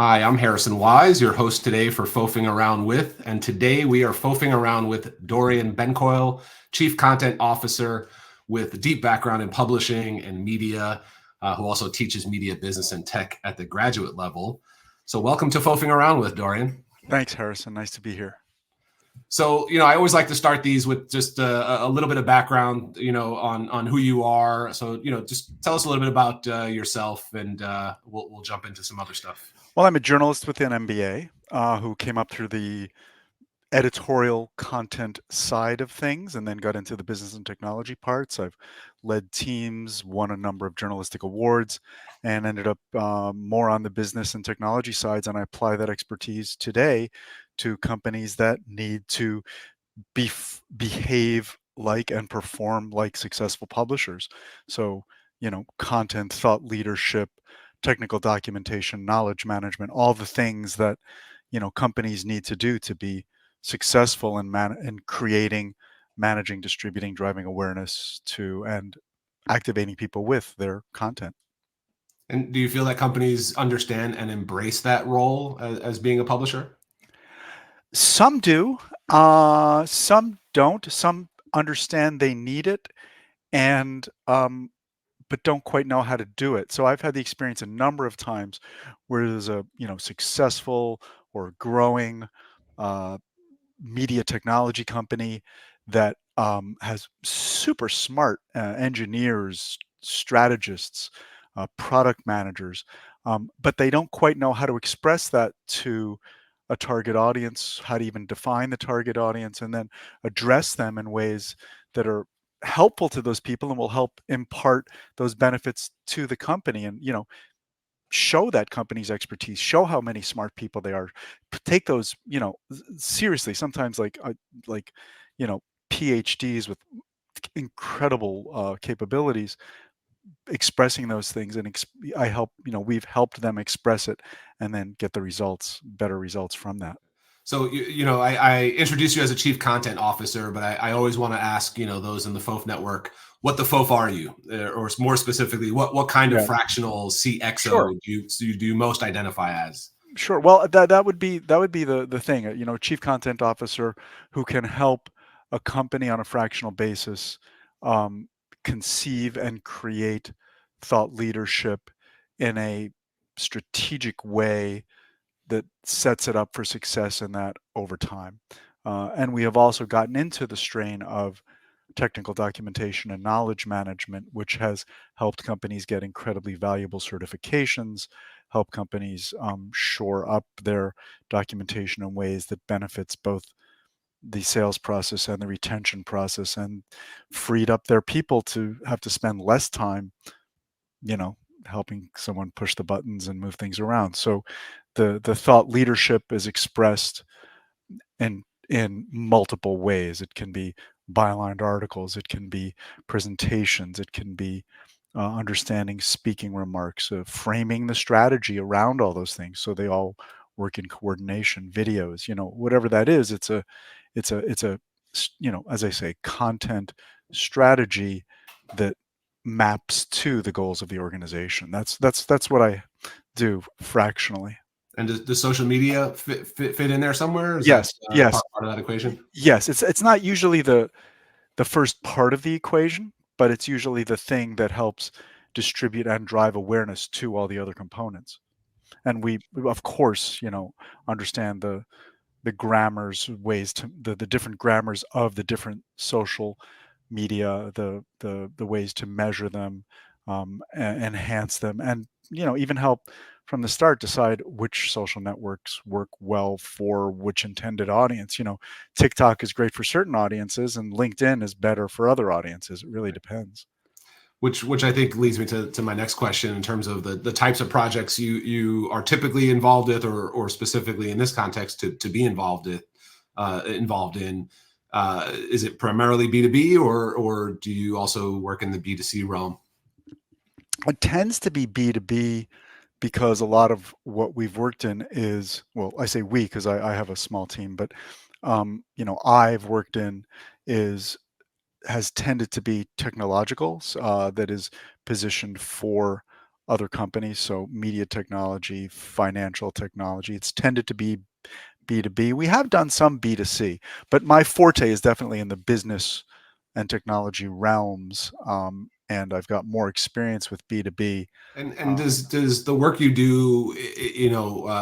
Hi, I'm Harrison Wise, your host today for FOAFing Around With. And today we are FOAFing around with Dorian Benkoil, Chief Content Officer with a deep background in publishing and media, who also teaches media business and tech at the graduate level. So welcome to FOAFing Around with, Dorian. Thanks, Harrison. Nice to be here. So, I always like to start these with just a little bit of background, on who you are. So, just tell us a little bit about yourself, and we'll jump into some other stuff. Well, I'm a journalist with an MBA who came up through the editorial content side of things and then got into the business and technology parts. I've led teams, won a number of journalistic awards, and ended up more on the business and technology sides. And I apply that expertise today to companies that need to behave like and perform like successful publishers. So, content, thought leadership, technical documentation, knowledge management, all the things that, companies need to do to be successful in creating, managing, distributing, driving awareness to, and activating people with their content. And do you feel that companies understand and embrace that role as being a publisher? Some do, some don't. Some understand they need it, and but don't quite know how to do it. So I've had the experience a number of times where there's a successful or growing uh, media technology company that has super smart engineers, strategists, product managers, but they don't quite know how to express that to a target audience, how to even define the target audience, and then address them in ways that are helpful to those people and will help impart those benefits to the company. And show that company's expertise, show how many smart people they are, take those seriously, sometimes like you know PhDs with incredible capabilities, expressing those things. And I help, we've helped them express it and then get the results, better results from that. So, I introduced you as a chief content officer, but I always want to ask, those in the FOAF network, what the FOAF are you? Or more specifically, what kind of Yeah, fractional CXO sure. do you most identify as? Sure. Well, that would be the thing. Chief content officer who can help a company on a fractional basis um, conceive and create thought leadership in a strategic way that sets it up for success in that over time. And we have also gotten into the strain of technical documentation and knowledge management, which has helped companies get incredibly valuable certifications, help companies shore up their documentation in ways that benefits both the sales process and the retention process, and freed up their people to have to spend less time, you know, helping someone push the buttons and move things around. So the thought leadership is expressed in multiple ways. It can be bylined articles, it can be presentations, it can be understanding speaking remarks, framing the strategy around all those things so they all work in coordination. Videos, whatever that is, it's a as I say, content strategy that maps to the goals of the organization. That's what I do fractionally. And does social media fit in there somewhere? Is that Yes, yes, part of that equation? yes. It's not usually the first part of the equation, but it's usually the thing that helps distribute and drive awareness to all the other components. And we, of course, understand the grammars, ways to the different grammars of the different social media, the ways to measure them, enhance them, and even help from the start decide which social networks work well for which intended audience. TikTok is great for certain audiences, and LinkedIn is better for other audiences. It really depends. Which I think leads me to my next question in terms of the types of projects you are typically involved with, or specifically in this context to be involved in. Is it primarily B2B, or do you also work in the B2C realm? It tends to be B2B because a lot of what we've worked in is, well, I say we because I have a small team, but I've worked in is has tended to be technological, that is positioned for other companies. So media technology, financial technology. It's tended to be B2B. We have done some B2C, but my forte is definitely in the business and technology realms. And I've got more experience with B2B. And does the work you do,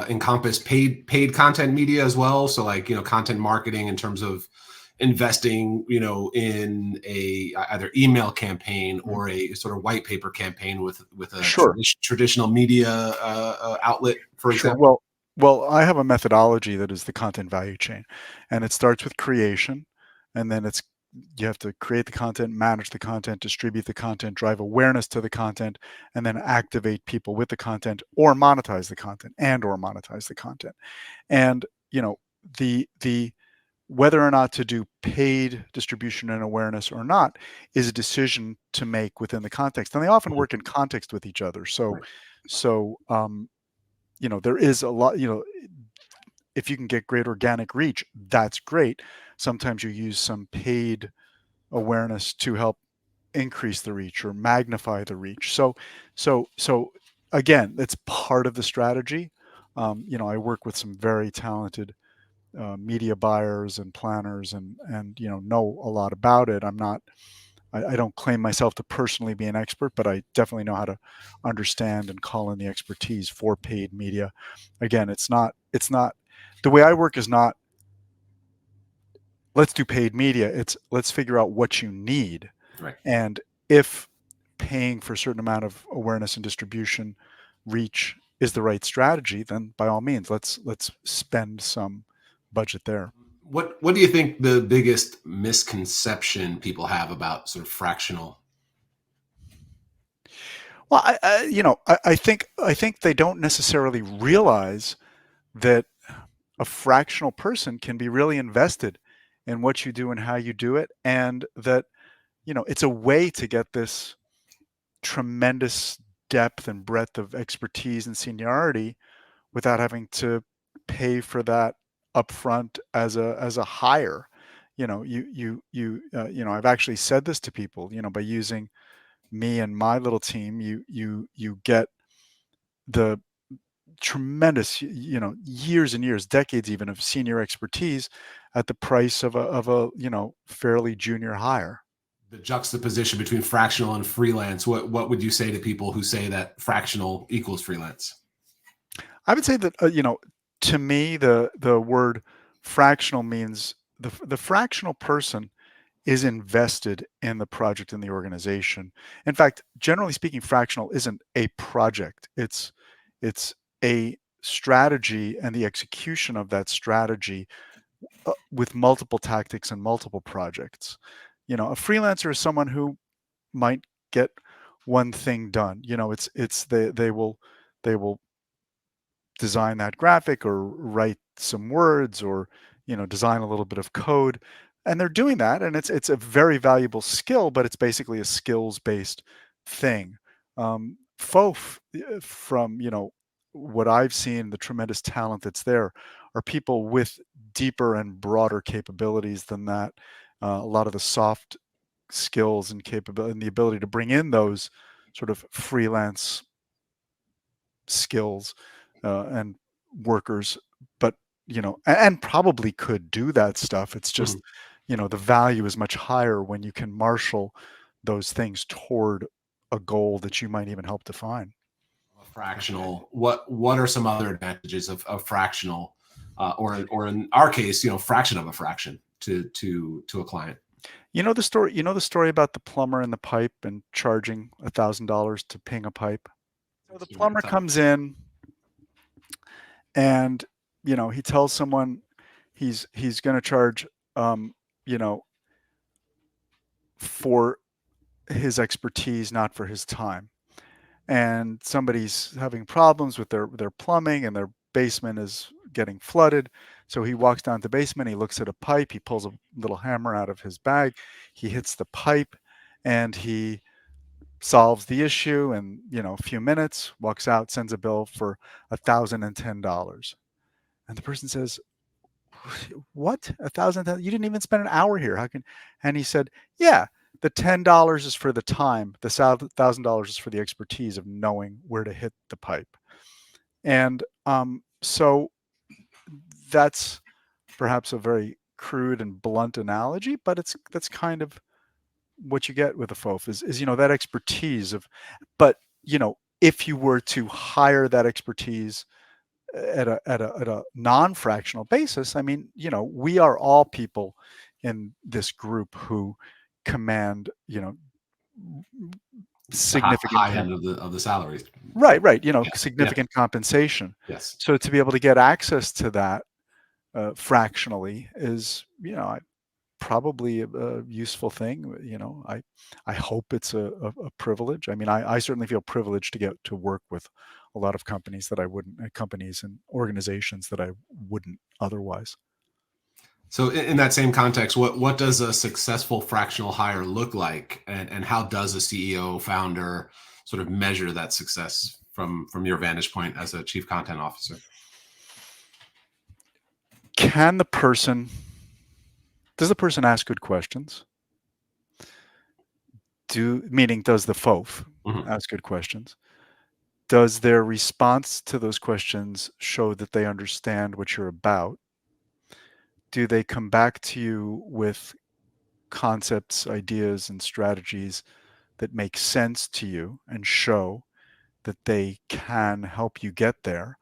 encompass paid content media as well? So like, content marketing in terms of investing, in a either email campaign or a sort of white paper campaign with a Sure. traditional media outlet, for Sure. example. Well, I have a methodology that is the content value chain, and it starts with creation, and then you have to create the content, manage the content, distribute the content, drive awareness to the content, and then activate people with the content or monetize the content And the whether or not to do paid distribution and awareness or not is a decision to make within the context, and they often Mhm. work in context with each other. So, Right. so there is a lot. If you can get great organic reach, that's great. Sometimes you use some paid awareness to help increase the reach or magnify the reach. So again, it's part of the strategy. I work with some very talented media buyers and planners, and know a lot about it. I don't claim myself to personally be an expert, but I definitely know how to understand and call in the expertise for paid media. Again, it's not the way I work is not let's do paid media. It's let's figure out what you need. Right. And if paying for a certain amount of awareness and distribution reach is the right strategy, then by all means, let's spend some budget there. What do you think the biggest misconception people have about sort of fractional? Well, I think they don't necessarily realize that a fractional person can be really invested in what you do and how you do it, and that it's a way to get this tremendous depth and breadth of expertise and seniority without having to pay for that upfront as a hire. I've actually said this to people. By using me and my little team, you get the tremendous, years and years, decades even of senior expertise at the price of a fairly junior hire. The juxtaposition between fractional and freelance, what would you say to people who say that fractional equals freelance? I would say that to me the word fractional means the fractional person is invested in the project and the organization. In fact, generally speaking, fractional isn't a project. It's a strategy and the execution of that strategy with multiple tactics and multiple projects. A freelancer is someone who might get one thing done. They will design that graphic or write some words or design a little bit of code, and they're doing that, and it's a very valuable skill, but it's basically a skills based thing. FOAF, from what I've seen, the tremendous talent that's there, are people with deeper and broader capabilities than that. A lot of the soft skills and capability and the ability to bring in those sort of freelance skills and workers, but and probably could do that stuff. It's just Mhm. the value is much higher when you can marshal those things toward a goal that you might even help define. A fractional. What are some other advantages of fractional, or in our case, fraction of a fraction to a client? You know the story about the plumber and the pipe and charging $1,000 to ping a pipe. So the plumber comes in, and he tells someone he's going to charge you know for his expertise, not for his time. And somebody's having problems with their plumbing, and their basement is getting flooded. So he walks down to the basement, he looks at a pipe, he pulls a little hammer out of his bag, he hits the pipe, and he solves the issue in a few minutes, walks out, sends a bill for $1,010. And the person says, "What? $1,000? You didn't even spend an hour here. How can?" And he said, "Yeah, The $10 is for the time. The $1,000 is for the expertise of knowing where to hit the pipe. And so that's perhaps a very crude and blunt analogy, but that's kind of what you get with a FOAF is that expertise of, but if you were to hire that expertise at a non-fractional basis, I mean, we are all people in this group who command, significant high end of the salaries. Right. Significant compensation. Yes. So to be able to get access to that fractionally is, probably a useful thing. I hope it's a privilege. I mean, I certainly feel privileged to get to work with a lot of companies and organizations that I wouldn't otherwise. So in that same context, what does a successful fractional hire look like, and how does a CEO founder sort of measure that success from your vantage point as a chief content officer? Does the person ask good questions? Meaning, does the FOAF ask good questions? Does their response to those questions show that they understand what you're about? Do they come back to you with concepts, ideas, and strategies that make sense to you and show that they can help you get there?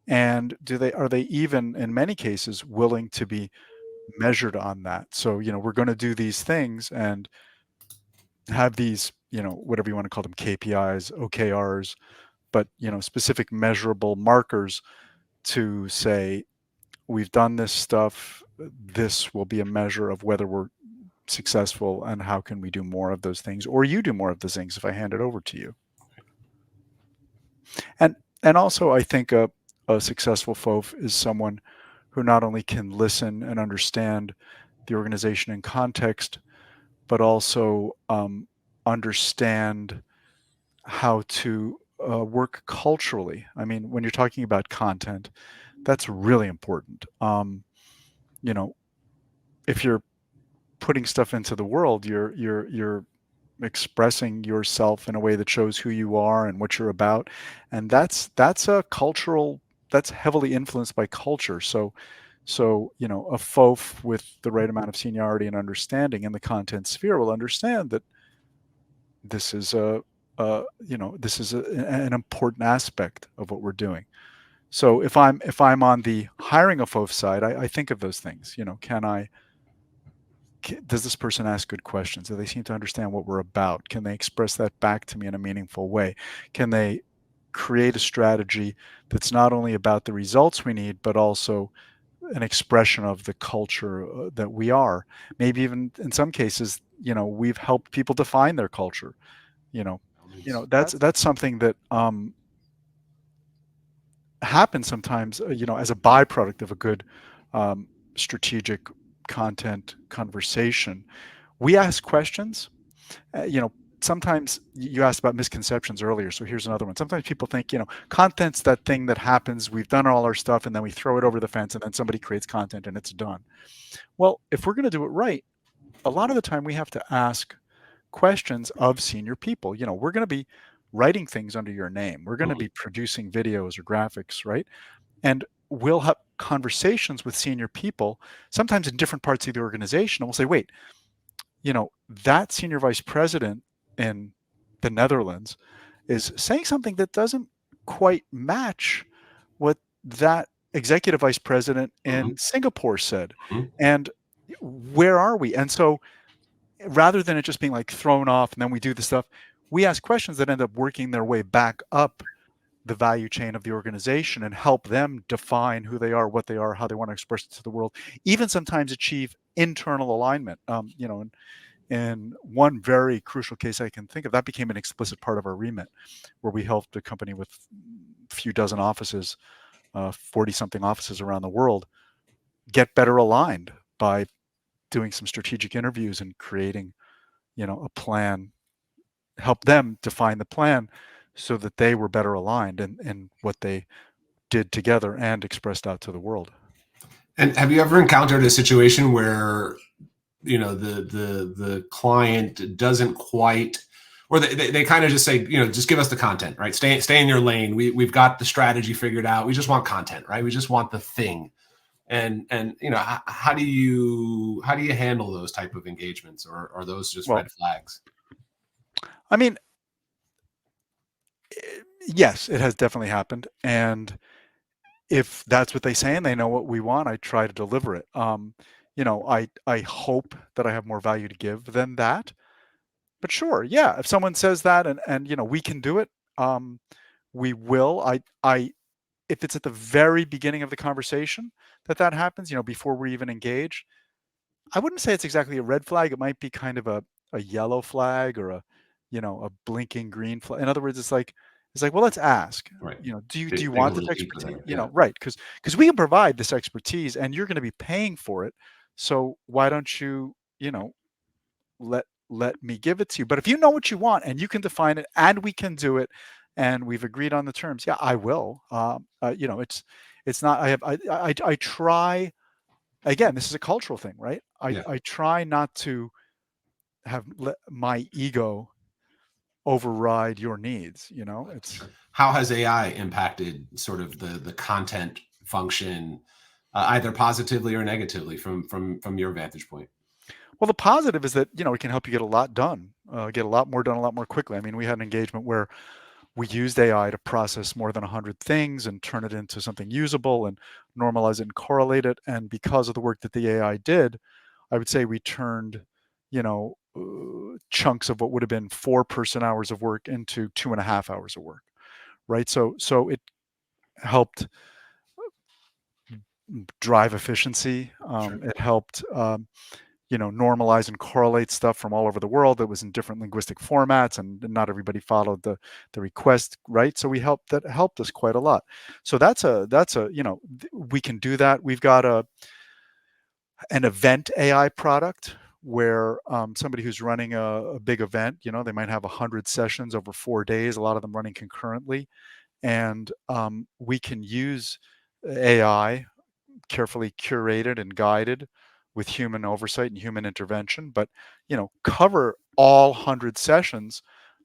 And are they even, in many cases, willing to be measured on that? So, we're going to do these things and have these, whatever you want to call them, KPIs, OKRs, but, specific measurable markers to say, we've done this stuff. This will be a measure of whether we're successful and how can we do more of those things, or you do more of those things if I hand it over to you. And also, I think a successful FOAF is someone who not only can listen and understand the organization in context, but also understand how to work culturally. I mean, when you're talking about content, that's really important. If you're putting stuff into the world, you're expressing yourself in a way that shows who you are and what you're about, and that's heavily influenced by culture. So a FOAF with the right amount of seniority and understanding in the content sphere will understand that this is an important aspect of what we're doing. So if I'm on the hiring a FOAF side, I think of those things. Does this person ask good questions? Do they seem to understand what we're about? Can they express that back to me in a meaningful way? Can they create a strategy that's not only about the results we need, but also an expression of the culture that we are? Maybe even in some cases, we've helped people define their culture. That's something that happens sometimes, as a byproduct of a good strategic content conversation. We ask questions. Sometimes you asked about misconceptions earlier, so here's another one. Sometimes people think, content's that thing that happens, we've done all our stuff, and then we throw it over the fence, and then somebody creates content, and it's done. Well, if we're going to do it right, a lot of the time we have to ask questions of senior people. We're going to be writing things under your name. We're going to be producing videos or graphics, right? And we'll have conversations with senior people, sometimes in different parts of the organization, and we'll say, wait, that senior vice president in the Netherlands is saying something that doesn't quite match what that executive vice president in Singapore said. And where are we? And so rather than it just being like thrown off and then we do the stuff, we ask questions that end up working their way back up the value chain of the organization and help them define who they are, what they are, how they want to express it to the world, even sometimes achieve internal alignment. In one very crucial case I can think of, that became an explicit part of our remit, where we helped a company with a few dozen offices, 40-something offices around the world, get better aligned by doing some strategic interviews and creating, a plan, help them define the plan so that they were better aligned in what they did together and expressed out to the world. And have you ever encountered a situation where the client doesn't quite, or they kind of just say, just give us the content, right? Stay in your lane. We've got the strategy figured out. We just want content, right? We just want the thing. And how do you handle those type of engagements, or are those just Well, red flags? I mean, yes, it has definitely happened. And if that's what they say and they know what we want, I try to deliver it. I hope that I have more value to give than that. But sure, yeah, if someone says that and we can do it, we will. I if it's at the very beginning of the conversation that happens, before we're even engaged, I wouldn't say it's exactly a red flag. It might be kind of a yellow flag or a blinking green flag. In other words, it's like, well, let's ask. Right. Do you Dig a want this little deeper expertise? there. Yeah. Right? Because we can provide this expertise, and you're going to be paying for it. So why don't let me give it to you? But if you know what you want and you can define it, and we can do it, and we've agreed on the terms, yeah, I will. It's not. I try. Again, this is a cultural thing, right? Yeah. I try not to let my ego override your needs. It's How has AI impacted sort of the content function, either positively or negatively from your vantage point? well, the positive is that it can help you get a lot done, get a lot more done a lot more quickly. I mean, we had an engagement where we used AI to process more than 100 things and turn it into something usable and normalize it and correlate it. And because of the work that the AI did, I would say we turned, chunks of what would have been 4 person hours of work into 2.5 hours of work, right? So it helped drive efficiency. Sure. It helped, normalize and correlate stuff from all over the world that was in different linguistic formats, and not everybody followed the request, right? So that helped us quite a lot. So we can do that. We've got an event AI product where somebody who's running a big event, they might have 100 sessions over 4 days, a lot of them running concurrently. And we can use AI, carefully curated and guided with human oversight and human intervention, but cover all 100 sessions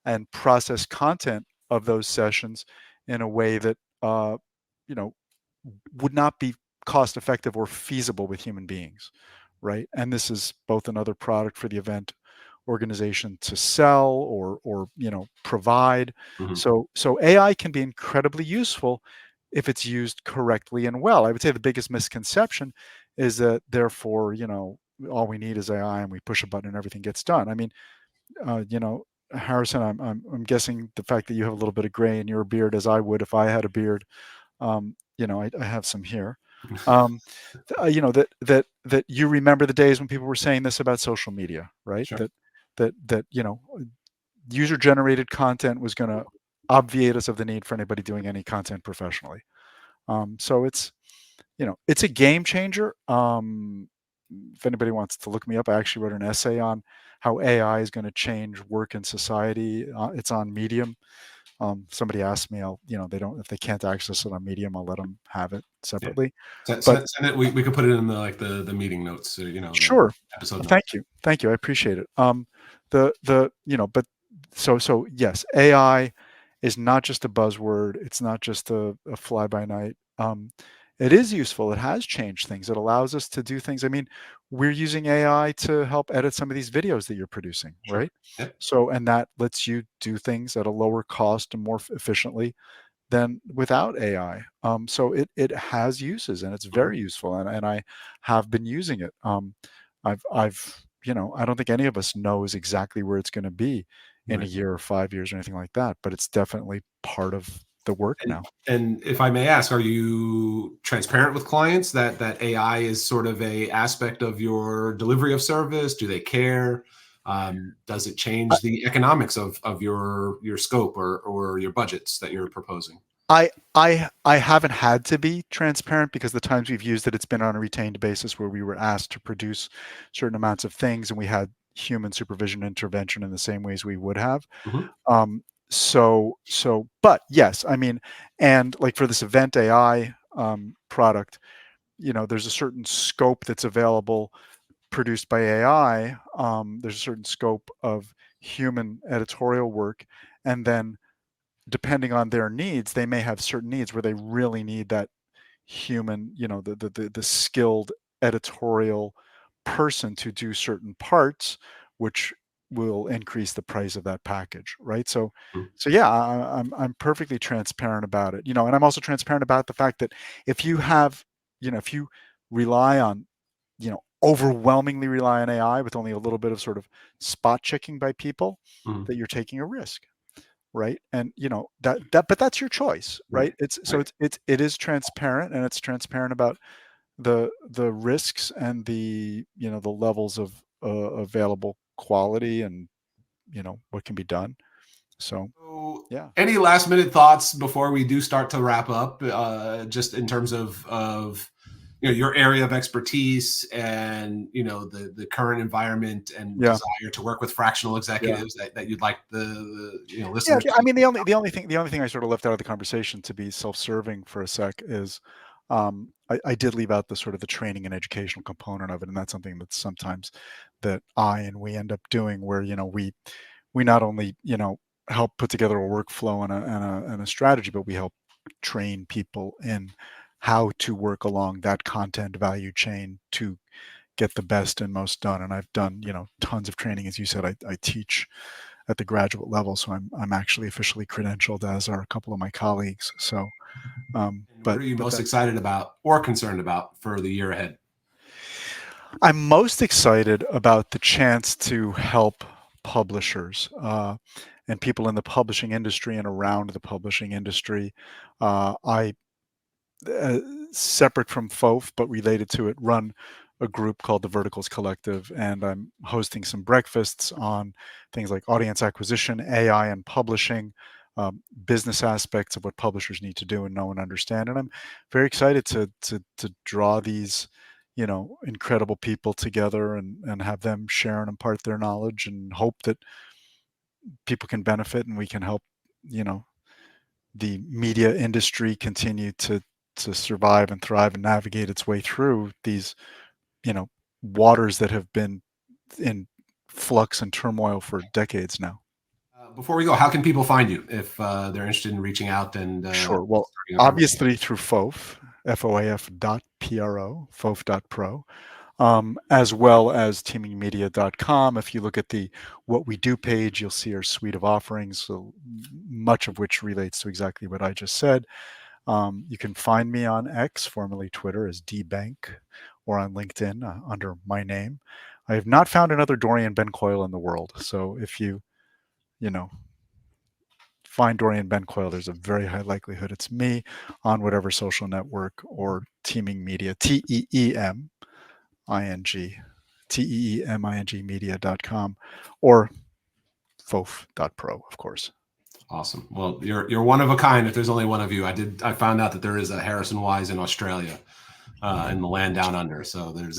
and process content of those sessions in a way that you know would not be cost effective or feasible with human beings, right? And this is both another product for the event organization to sell or provide. Mhm. So AI can be incredibly useful if it's used correctly and well. I would say the biggest misconception is that therefore, all we need is AI and we push a button and everything gets done. I mean, uh, you know, Harrison, I'm guessing the fact that you have a little bit of gray in your beard, as I would if I had a beard. I have some here. Um, that you remember the days when people were saying this about social media, right? Sure. That user generated content was going to obviate us of the need for anybody doing any content professionally. So it's a game changer. If anybody wants to look me up, I actually wrote an essay on how AI is going to change work in society. It's on Medium. Somebody asked me, if they can't access it on Medium, I'll let them have it Yeah. separately. Send, But send, send it. We could put it in the meeting notes, the sure, episode notes. thank you, I appreciate it. But so yes, AI is not just a buzzword. It's not just a fly by night. It is useful. It has changed things. It allows us to do things. I mean, we're using AI to help edit some of these videos that you're producing, Sure. right? Yeah. So, and that lets you do things at a lower cost and more efficiently than without AI. So it has uses and it's Mhm. very useful, and I have been using it. I've I don't think any of us knows exactly where it's going to be in a Right. year or 5 years or anything like that, but it's definitely part of the work And now. and if I may ask, are you transparent with clients that AI is sort of a aspect of your delivery of service? Do they care? Does it change the economics of your scope or your budgets that you're proposing? I haven't had to be transparent because the times we've used it, it's been on a retained basis where we were asked to produce certain amounts of things and we had human supervision intervention in the same ways we would have. Mhm. But yes, I mean, and like for this event AI product, there's a certain scope that's available produced by AI, there's a certain scope of human editorial work, and then depending on their needs, they may have certain needs where they really need that human, the skilled editorial person to do certain parts, which will increase the price of that package, right? So yeah, I'm perfectly transparent about it, and I'm also transparent about the fact that if you have, if you rely on, overwhelmingly rely on AI with only a little bit of sort of spot checking by people, Mhm. that you're taking a risk, right? And but that's your choice, Right. right? It's so Right. it is transparent, and it's transparent about the risks and the levels of available quality, and what can be done. So So, yeah. any last minute thoughts before we do start to wrap up? Just in terms of your area of expertise and the current environment and Yeah. desire to work with fractional Yeah. executives that you'd like the Yeah, listeners I to. mean, the only thing I sort of left out of the conversation, to be self-serving for a sec, is I did leave out the sort of the training and educational component of it, and that's something that sometimes that I and we end up doing, where we not only help put together a workflow and a strategy, but we help train people in how to work along that content value chain to get the best and most done. And I've done tons of training, as you said. I teach at the graduate level, so I'm actually officially credentialed, as are a couple of my colleagues. So, And what but are you but most that excited about or concerned about for the year ahead? I'm most excited about the chance to help publishers and people in the publishing industry and around the publishing industry. I uh, Separate from FOAF, but related to it, run a group called the Verticals Collective, and I'm hosting some breakfasts on things like audience acquisition, AI and publishing, business aspects of what publishers need to do and know and understand. And I'm very excited to draw these, incredible people together, and have them share and impart their knowledge, and hope that people can benefit, and we can help, you know, the media industry continue to survive and thrive and navigate its way through these, you know, waters that have been in flux and turmoil for decades now. Before we go, how can people find you if they're interested in reaching out and Sure. Well, starting a conversation? obviously through FOAF, FOAF.pro, FOAF.pro, as well as teamingmedia.com. If you look at the What We Do page, you'll see our suite of offerings, so much of which relates to exactly what I just said. You can find me on X, formerly Twitter, as dbank, or on LinkedIn under my name. I have not found another Dorian Benkoil in the world. So if you know, find Dorian Benkoil, there's a very high likelihood it's me on whatever social network, or Teaming Media, Teeming, Teeming media.com, or FOAF.pro, of course. Awesome. Well, you're one of a kind. If there's only one of you, I found out that there is a Harrison Wise in Australia, in the land down under. So there's.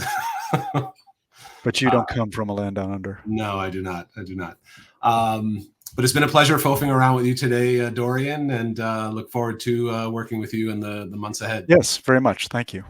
But you don't come from a land down under. No, I do not. I do not. But it's been a pleasure foofing around with you today, Dorian, and look forward to working with you in the months ahead. Yes, very much. Thank you.